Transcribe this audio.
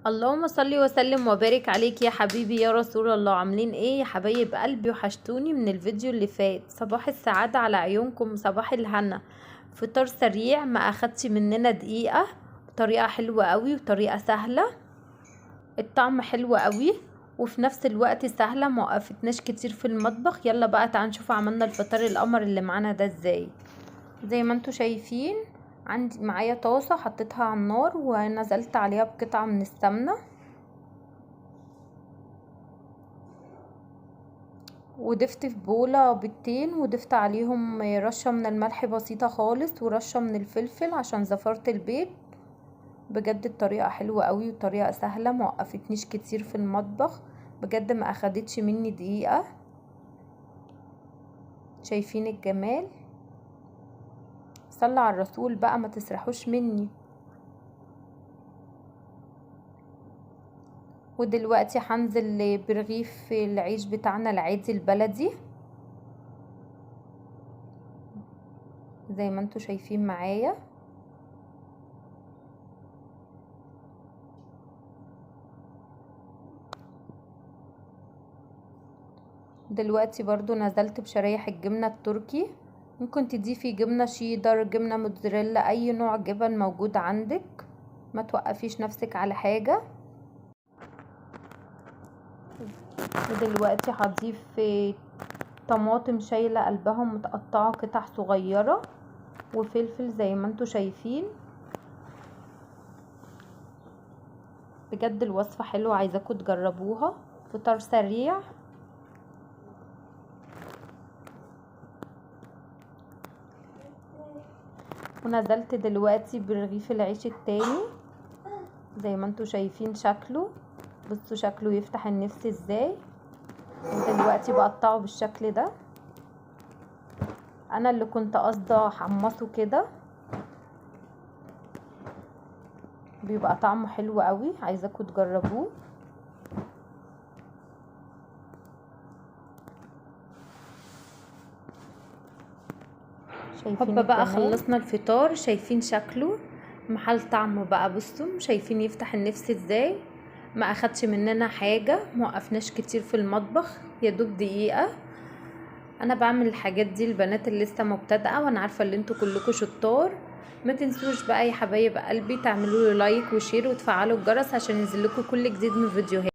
اللهم صل وسلم وبارك عليك يا حبيبي يا رسول الله. عاملين ايه يا حبايب قلبي؟ وحشتوني من الفيديو اللي فات. صباح السعادة على عيونكم، صباح الهنا. فطار سريع ما اخدش مننا دقيقة، طريقة حلوة قوي وطريقة سهلة. الطعم حلو قوي وفي نفس الوقت سهلة، ما وقفتناش كتير في المطبخ. يلا بقى تعالوا نشوف عملنا الفطار القمر اللي معانا ده ازاي. زي ما انتوا شايفين عندي معايا طاسة حطيتها على النار ونزلت عليها بقطعة من السمنة، وضفت في بولة بيضتين وضفت عليهم رشة من الملح بسيطة خالص ورشة من الفلفل عشان زفرت البيض. بجد الطريقة حلوة قوي وطريقة سهلة، ما وقفتنيش كتير في المطبخ، بجد ما اخدتش مني دقيقة. شايفين الجمال؟ صلى على الرسول بقى، ما تسرحوش مني. ودلوقتي هنزل برغيف العيش بتاعنا العادي البلدي زي ما انتوا شايفين معايا. دلوقتي برضو نزلت بشرايح الجبنة التركي، ممكن تضيفي جبنة شيدر، جبنة موتزاريلا، اي نوع جبن موجود عندك، ما توقفيش نفسك على حاجة. ودلوقتي هضيف طماطم شايلة قلبهم متقطعة قطع صغيرة، وفلفل زي ما انتوا شايفين. بجد الوصفة حلوة، عايزاكم تجربوها. فطار سريع. ونزلت دلوقتي برغيف العيش التاني زي ما انتوا شايفين شكله. بصوا شكله يفتح النفس ازاي. دلوقتي بقطعه بالشكل ده، انا اللي كنت قاصده احمصه كده، بيبقى طعمه حلو قوي، عايزاكم تجربوه. شايفين بقى خلصنا الفطار، شايفين شكله محل طعمه بقى. بصوا شايفين يفتح النفس ازاي، ما اخدش مننا حاجه، ما وقفناش كتير في المطبخ، يا دوب دقيقه. انا بعمل الحاجات دي البنات اللي لسه مبتدئه، وانا عارفه ان انتوا كلكم شطار. ما تنسوش بقى يا حبايب قلبي تعملوا لي لايك وشير وتفعلوا الجرس عشان ينزل لكم كل جديد من فيديوهات.